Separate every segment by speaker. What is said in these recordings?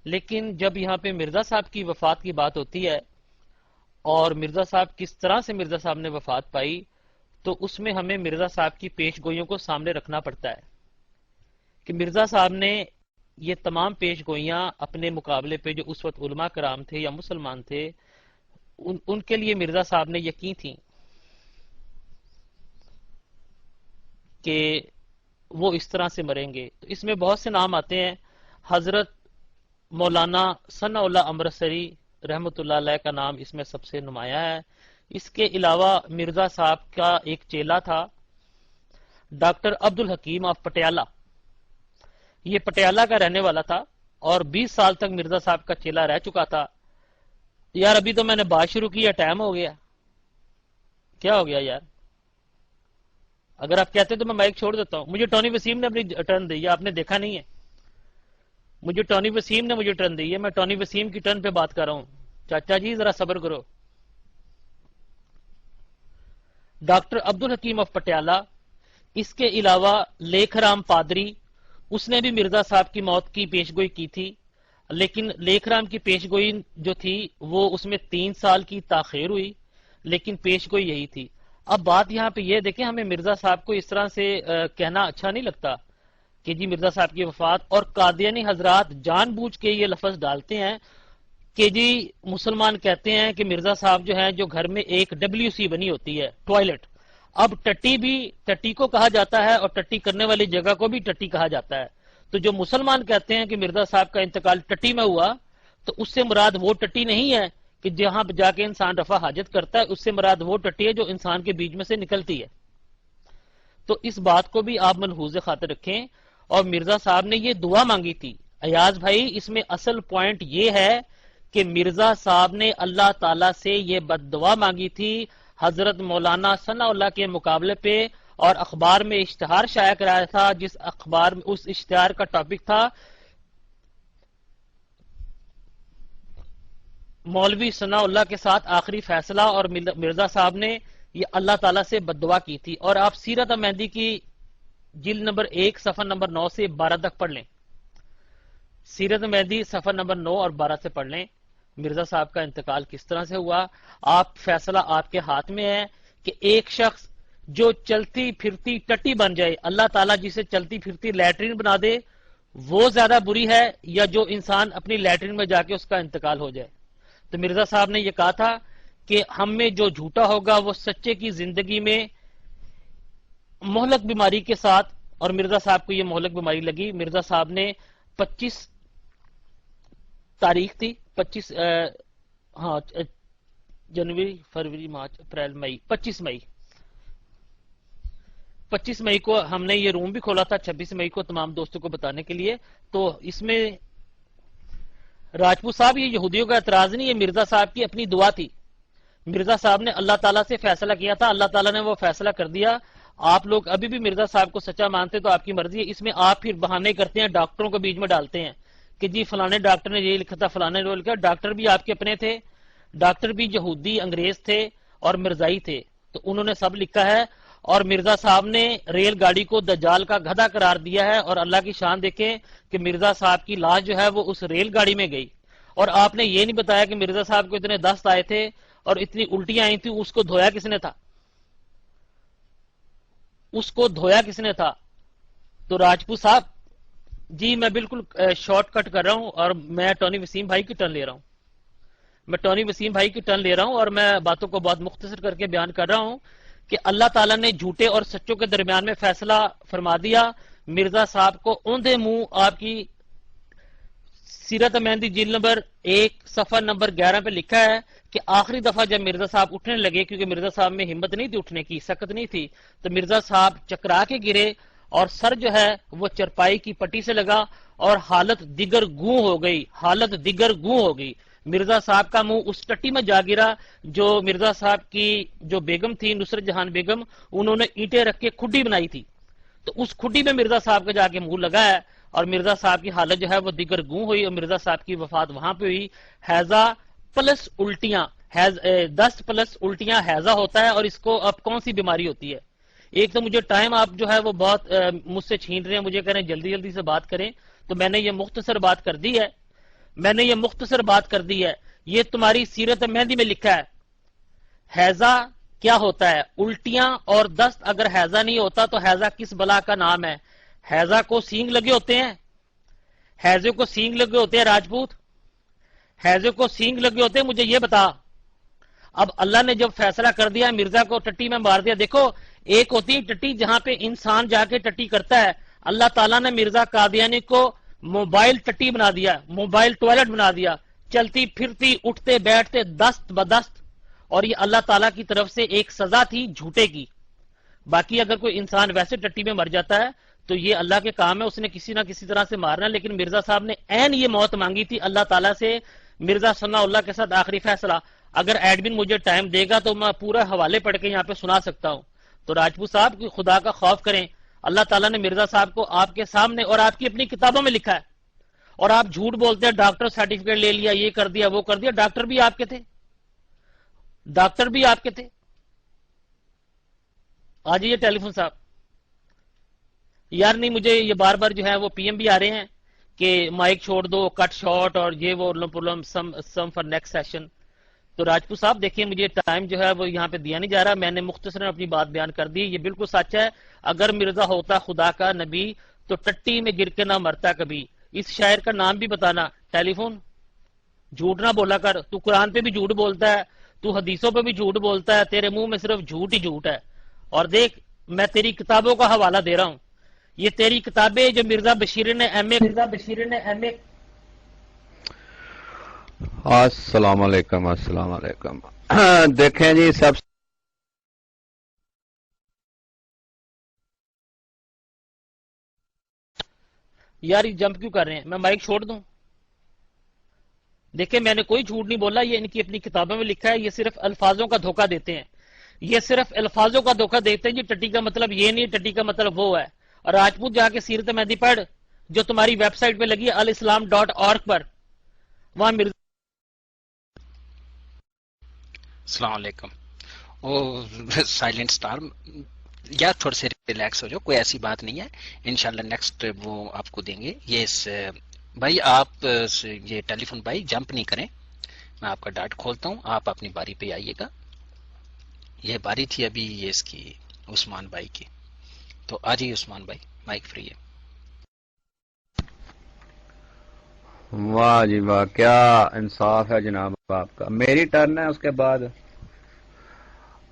Speaker 1: لیکن جب یہاں پہ مرزا صاحب کی وفات کی بات ہوتی ہے اور مرزا صاحب کس طرح سے مرزا صاحب نے وفات پائی، تو اس میں ہمیں مرزا صاحب کی پیش گوئیوں کو سامنے رکھنا پڑتا ہے کہ مرزا صاحب نے یہ تمام پیش گوئیاں اپنے مقابلے پہ جو اس وقت علماء کرام تھے یا مسلمان تھے ان کے لیے مرزا صاحب نے یقین تھی کہ وہ اس طرح سے مریں گے۔ تو اس میں بہت سے نام آتے ہیں۔ حضرت مولانا ثناء اللہ امرتسری رحمۃ اللہ علیہ کا نام اس میں سب سے نمایاں ہے۔ اس کے علاوہ مرزا صاحب کا ایک چیلا تھا ڈاکٹر عبد الحکیم آف پٹیالہ، یہ پٹیالہ کا رہنے والا تھا اور 20 سال تک مرزا صاحب کا چیلا رہ چکا تھا۔ یار ابھی تو میں نے بات شروع کی ہے، ٹائم ہو گیا، کیا ہو گیا یار؟ اگر آپ کہتے تو میں مائک چھوڑ دیتا ہوں۔ مجھے ٹونی وسیم نے اپنی ٹرن دی ہے، آپ نے دیکھا نہیں ہے، مجھے ٹونی وسیم نے مجھے ٹرن دی ہے، میں ٹونی وسیم کی ٹرن پہ بات کر رہا ہوں۔ چاچا جی ذرا صبر کرو۔ ڈاکٹر عبد الحکیم آف پٹیالہ، اس کے علاوہ لیکھ رام پادری، اس نے بھی مرزا صاحب کی موت کی پیشگوئی کی تھی، لیکن لیکھ رام کی پیشگوئی جو تھی وہ اس میں 3 سال کی تاخیر ہوئی، لیکن پیشگوئی یہی تھی۔ اب بات یہاں پہ یہ دیکھیں، ہمیں مرزا صاحب کو اس طرح سے کہنا اچھا نہیں لگتا کہ جی مرزا صاحب کی وفات، اور قادیانی حضرات جان بوجھ کے یہ لفظ ڈالتے ہیں کہ جی مسلمان کہتے ہیں کہ مرزا صاحب جو ہیں جو گھر میں ایک WC بنی ہوتی ہے ٹوائلٹ، اب ٹٹی بھی ٹٹی کو کہا جاتا ہے اور ٹٹی کرنے والی جگہ کو بھی ٹٹی کہا جاتا ہے۔ تو جو مسلمان کہتے ہیں کہ مرزا صاحب کا انتقال ٹٹی میں ہوا، تو اس سے مراد وہ ٹٹی نہیں ہے کہ جہاں جا کے انسان رفع حاجت کرتا ہے، اس سے مراد وہ ٹٹی ہے جو انسان کے بیچ میں سے نکلتی ہے۔ تو اس بات کو بھی آپ ملحوظ خاطر رکھیں۔ اور مرزا صاحب نے یہ دعا مانگی تھی ایاز بھائی، اس میں اصل پوائنٹ یہ ہے کہ مرزا صاحب نے اللہ تعالی سے یہ بد دعا مانگی تھی حضرت مولانا ثناء اللہ کے مقابلے پہ، اور اخبار میں اشتہار شائع کرایا تھا، جس اخبار میں اس اشتہار کا ٹاپک تھا مولوی ثناء اللہ کے ساتھ آخری فیصلہ، اور مرزا صاحب نے یہ اللہ تعالیٰ سے بد دعا کی تھی۔ اور آپ سیرت مہدی کی جلد نمبر 1 صفحہ نمبر 9 سے 12 تک پڑھ لیں، سیرت مہدی صفحہ نمبر 9 اور 12 سے پڑھ لیں مرزا صاحب کا انتقال کس طرح سے ہوا۔ آپ فیصلہ آپ کے ہاتھ میں ہے کہ ایک شخص جو چلتی پھرتی ٹٹی بن جائے، اللہ تعالیٰ جسے چلتی پھرتی لیٹرین بنا دے، وہ زیادہ بری ہے یا جو انسان اپنی لیٹرین میں جا کے اس کا انتقال ہو جائے؟ تو مرزا صاحب نے یہ کہا تھا کہ ہم میں جو جھوٹا ہوگا وہ سچے کی زندگی میں مہلک بیماری کے ساتھ، اور مرزا صاحب کو یہ مہلک بیماری لگی۔ مرزا صاحب نے 25 تاریخ تھی 25 جنوری فروری مارچ اپریل مئی 25 مئی کو ہم نے یہ روم بھی کھولا تھا، 26 مئی کو تمام دوستوں کو بتانے کے لیے۔ تو اس میں راجپوت صاحب یہ یہودیوں کا اعتراض نہیں، یہ مرزا صاحب کی اپنی دعا تھی۔ مرزا صاحب نے اللہ تعالیٰ سے فیصلہ کیا تھا، اللہ تعالیٰ نے وہ فیصلہ کر دیا۔ آپ لوگ ابھی بھی مرزا صاحب کو سچا مانتے تو آپ کی مرضی ہے، اس میں آپ پھر بہانے کرتے ہیں، ڈاکٹروں کو بیچ میں ڈالتے ہیں کہ جی فلانے ڈاکٹر نے یہ لکھا تھا، فلانے نے لکھا۔ ڈاکٹر بھی آپ کے اپنے تھے، ڈاکٹر بھی یہودی انگریز تھے اور مرزائی تھے، تو انہوں نے سب لکھا ہے۔ اور مرزا صاحب نے ریل گاڑی کو دجال کا گدھا قرار دیا ہے، اور اللہ کی شان دیکھیں کہ مرزا صاحب کی لاش جو ہے وہ اس ریل گاڑی میں گئی، اور آپ نے یہ نہیں بتایا کہ مرزا صاحب کو اتنے دست آئے تھے اور اتنی الٹیاں آئی تھی، اس کو دھویا کس نے تھا؟ اس کو دھویا کس نے تھا؟ تو راجپوت صاحب جی میں بالکل شارٹ کٹ کر رہا ہوں، اور میں ٹونی وسیم بھائی کی ٹرن لے رہا ہوں، اور میں باتوں کو بہت مختصر کر کے بیان کر رہا ہوں کہ اللہ تعالیٰ نے جھوٹے اور سچوں کے درمیان میں فیصلہ فرما دیا۔ مرزا صاحب کو اوندھے منہ آپ کی سیرت مہندی جلد نمبر 1 صفحہ نمبر 11 پہ لکھا ہے کہ آخری دفعہ جب مرزا صاحب اٹھنے لگے، کیونکہ مرزا صاحب میں ہمت نہیں تھی اٹھنے کی، سکت نہیں تھی، تو مرزا صاحب چکرا کے گرے اور سر جو ہے وہ چرپائی کی پٹی سے لگا اور حالت دیگر گوں ہو گئی۔ مرزا صاحب کا منہ اس ٹٹی میں جا گرا جو مرزا صاحب کی جو بیگم تھی نصرت جہاں بیگم، انہوں نے اینٹیں رکھ کے کھڈی بنائی تھی، تو اس کھڈی میں مرزا صاحب کا جا کے منہ لگا ہے، اور مرزا صاحب کی حالت جو ہے وہ دیگر گوں ہوئی، اور مرزا صاحب کی وفات وہاں پہ ہوئی۔ ہیضہ پلس الٹیاں، 10 پلس الٹیاں ہیضہ ہوتا ہے، اور اس کو اب کون سی بیماری ہوتی ہے؟ ایک تو مجھے ٹائم آپ جو ہے وہ بہت مجھ سے چھین رہے ہیں، مجھے کہہ رہے ہیں جلدی جلدی سے بات کریں، تو میں نے یہ مختصر بات کر دی ہے۔ میں نے یہ مختصر بات کر دی ہے، یہ تمہاری سیرت مہندی میں لکھا ہے۔ حیضہ کیا ہوتا ہے؟ الٹیاں اور دست۔ اگر حیضہ نہیں ہوتا تو حیضہ کس بلا کا نام ہے؟ حیضہ کو سینگ لگے ہوتے ہیں؟ حیضے کو سینگ لگے ہوتے ہیں راجپوت؟ حیضے کو سینگ لگے ہوتے ہیں؟ مجھے یہ بتا۔ اب اللہ نے جب فیصلہ کر دیا مرزا کو ٹٹی میں مار دیا، دیکھو ایک ہوتی ہے ٹٹی جہاں پہ انسان جا کے ٹٹی کرتا ہے، اللہ تعالیٰ نے مرزا قادیانی کو موبائل ٹٹی بنا دیا، موبائل ٹوائلٹ بنا دیا، چلتی پھرتی اٹھتے بیٹھتے دست بدست، اور یہ اللہ تعالیٰ کی طرف سے ایک سزا تھی جھوٹے کی۔ باقی اگر کوئی انسان ویسے ٹٹی میں مر جاتا ہے تو یہ اللہ کے کام ہے، اس نے کسی نہ کسی طرح سے مارنا، لیکن مرزا صاحب نے عین یہ موت مانگی تھی اللہ تعالیٰ سے۔ مرزا ثناء اللہ کے ساتھ آخری فیصلہ، اگر ایڈمن مجھے ٹائم دے گا تو میں پورا حوالے پڑھ کے یہاں پہ سنا سکتا ہوں۔ تو راجپوت صاحب کی خدا کا خوف کریں، اللہ تعالیٰ نے مرزا صاحب کو آپ کے سامنے اور آپ کی اپنی کتابوں میں لکھا ہے، اور آپ جھوٹ بولتے ہیں ڈاکٹر سرٹیفکیٹ لے لیا، یہ کر دیا وہ کر دیا۔ ڈاکٹر بھی آپ کے تھے، ڈاکٹر بھی آپ کے تھے۔ آ جائیے ٹیلی فون صاحب۔ یار نہیں، مجھے یہ بار بار جو ہے وہ پی ایم بھی آ رہے ہیں کہ مائک چھوڑ دو، کٹ شارٹ، اور یہ وہ problem some for next session. تو راجپوت صاحب دیکھیں، مجھے ٹائم جو ہے وہ یہاں پہ دیا نہیں جا رہا، میں نے مختصراً اپنی بات بیان کر دی۔ یہ بالکل سچ ہے، اگر مرزا ہوتا خدا کا نبی تو ٹٹی میں گر کے نہ مرتا کبھی۔ اس شاعر کا نام بھی بتانا۔ ٹیلی فون، جھوٹ نہ بولا کر، تو قرآن پہ بھی جھوٹ بولتا ہے، تو حدیثوں پہ بھی جھوٹ بولتا ہے، تیرے منہ میں صرف جھوٹ ہی جھوٹ ہے۔ اور دیکھ، میں تیری کتابوں کا حوالہ دے رہا ہوں، یہ تیری کتابیں جو مرزا بشیر نے ایم اے
Speaker 2: السلام علیکم، السلام علیکم۔ دیکھیں جی، سب
Speaker 1: یار یہ جمپ کیوں کر رہے ہیں؟ میں مائک چھوڑ دوں؟ دیکھیں، میں نے کوئی جھوٹ نہیں بولا، یہ ان کی اپنی کتابوں میں لکھا ہے، یہ صرف الفاظوں کا دھوکہ دیتے ہیں، یہ صرف الفاظوں کا دھوکہ دیتے ہیں۔ جی ٹٹی کا مطلب یہ نہیں، ٹٹی کا مطلب وہ ہے۔ اور راجپوت جا کے سیرت مہندی پڑھ جو تمہاری ویب سائٹ پہ لگی ہے alislam.org پر، وہاں مرزا۔
Speaker 3: السلام علیکم۔ سائلنٹ سٹار، یا تھوڑے سے ریلیکس ہو جاؤ، کوئی ایسی بات نہیں ہے، انشاءاللہ نیکسٹ وہ آپ کو دیں گے۔ یہ بھائی آپ یہ ٹیلی فون بھائی جمپ نہیں کریں، میں آپ کا ڈاٹ کھولتا ہوں، آپ اپنی باری پہ آئیے گا۔ یہ باری تھی ابھی یہ اس کی عثمان بھائی کی، تو آ جائیے عثمان بھائی، مائک فری ہے۔
Speaker 2: واہ جی واہ، کیا انصاف ہے جناب آپ کا۔ میری ٹرن ہے اس کے بعد؟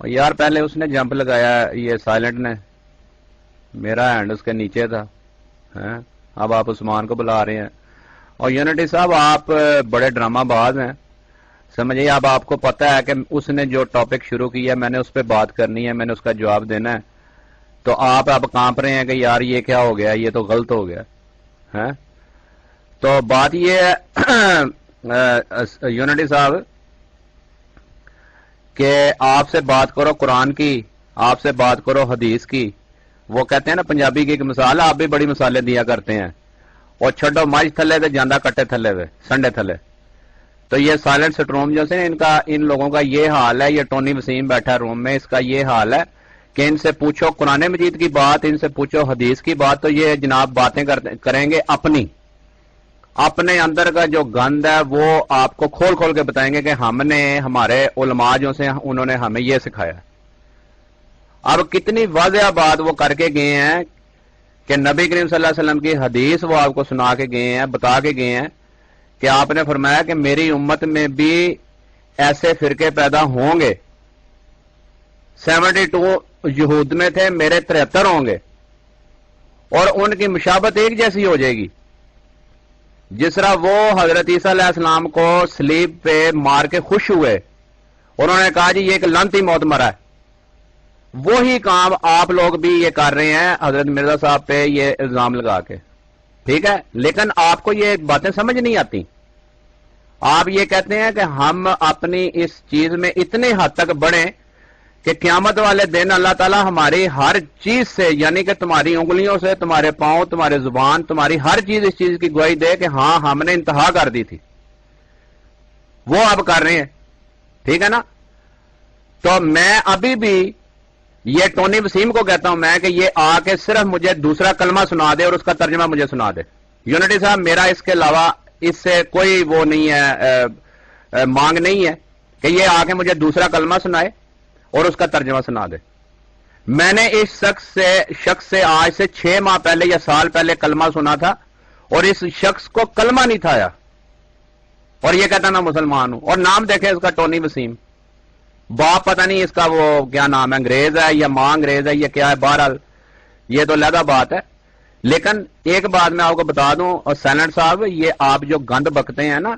Speaker 2: یار پہلے اس نے جمپ لگایا، یہ سائلنٹ نے، میرا ہینڈ اس کے نیچے تھا، اب آپ عثمان کو بلا رہے ہیں۔ اور یونٹی صاحب آپ بڑے ڈرامہ باز ہیں، سمجھئے۔ اب آپ کو پتہ ہے کہ اس نے جو ٹاپک شروع کیا ہے میں نے اس پہ بات کرنی ہے، میں نے اس کا جواب دینا ہے، تو آپ اب کانپ رہے ہیں کہ یار یہ کیا ہو گیا، یہ تو غلط ہو گیا ہے۔ تو بات یہ ہے یونٹی صاحب کہ آپ سے بات کرو قرآن کی، آپ سے بات کرو حدیث کی۔ وہ کہتے ہیں نا پنجابی کی ایک مثال، آپ بھی بڑی مثالیں دیا کرتے ہیں، اور چھڈو مجھ تھلے تے جاندہ کٹے تھلے وے، سنڈے تھلے۔ تو یہ سائلنٹ سٹروم جو سے ان لوگوں کا یہ حال ہے، یہ ٹونی وسیم بیٹھا ہے روم میں، اس کا یہ حال ہے کہ ان سے پوچھو قرآن مجید کی بات، ان سے پوچھو حدیث کی بات، تو یہ جناب باتیں کریں گے اپنے اندر کا جو گند ہے وہ آپ کو کھول کھول کے بتائیں گے کہ ہم نے، ہمارے علماء جو سے انہوں نے ہمیں یہ سکھایا۔ اب کتنی واضح بات وہ کر کے گئے ہیں کہ نبی کریم صلی اللہ علیہ وسلم کی حدیث وہ آپ کو سنا کے گئے ہیں، بتا کے گئے ہیں کہ آپ نے فرمایا کہ میری امت میں بھی ایسے فرقے پیدا ہوں گے، 72 یہود میں تھے، میرے 73 ہوں گے، اور ان کی مشابت ایک جیسی ہو جائے گی۔ جس طرح وہ حضرت عیسیٰ علیہ السلام کو سلیب پہ مار کے خوش ہوئے، انہوں نے کہا جی یہ ایک لعنتی موت مرا ہے، وہی کام آپ لوگ بھی یہ کر رہے ہیں حضرت مرزا صاحب پہ یہ الزام لگا کے، ٹھیک ہے۔ لیکن آپ کو یہ باتیں سمجھ نہیں آتی، آپ یہ کہتے ہیں کہ ہم اپنی اس چیز میں اتنے حد تک بڑھیں کہ قیامت والے دن اللہ تعالیٰ ہماری ہر چیز سے، یعنی کہ تمہاری انگلیوں سے، تمہارے پاؤں، تمہارے زبان، تمہاری ہر چیز اس چیز کی گواہی دے کہ ہاں ہم نے انتہا کر دی تھی، وہ اب کر رہے ہیں، ٹھیک ہے نا۔ تو میں ابھی بھی یہ ٹونی وسیم کو کہتا ہوں میں کہ یہ آ کے صرف مجھے دوسرا کلمہ سنا دے اور اس کا ترجمہ مجھے سنا دے۔ یونٹی صاحب میرا اس کے علاوہ اس سے کوئی وہ نہیں ہے، مانگ نہیں ہے کہ یہ آ کے مجھے دوسرا کلمہ سنائے اور اس کا ترجمہ سنا دے۔ میں نے اس شخص سے آج سے 6 ماہ پہلے یا سال پہلے کلمہ سنا تھا، اور اس شخص کو کلمہ نہیں تھا آیا، اور یہ کہتا میں مسلمان ہوں، اور نام دیکھیں اس کا ٹونی وسیم، باپ پتہ نہیں اس کا وہ کیا نام ہے، انگریز ہے یا ماں انگریز ہے یا کیا ہے، بہرحال یہ تو علیحدہ بات ہے۔ لیکن ایک بات میں آپ کو بتا دوں، اور سینٹ صاحب یہ آپ جو گند بکتے ہیں نا،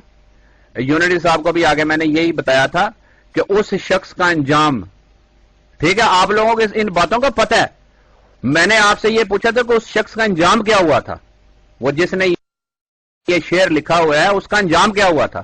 Speaker 2: یونٹی صاحب کو بھی آگے میں نے یہی بتایا تھا کہ اس شخص کا انجام، ٹھیک ہے، آپ لوگوں کو ان باتوں کا پتہ ہے، میں نے آپ سے یہ پوچھا تھا کہ اس شخص کا انجام کیا ہوا تھا، وہ جس نے یہ شعر لکھا ہوا ہے اس کا انجام کیا ہوا تھا۔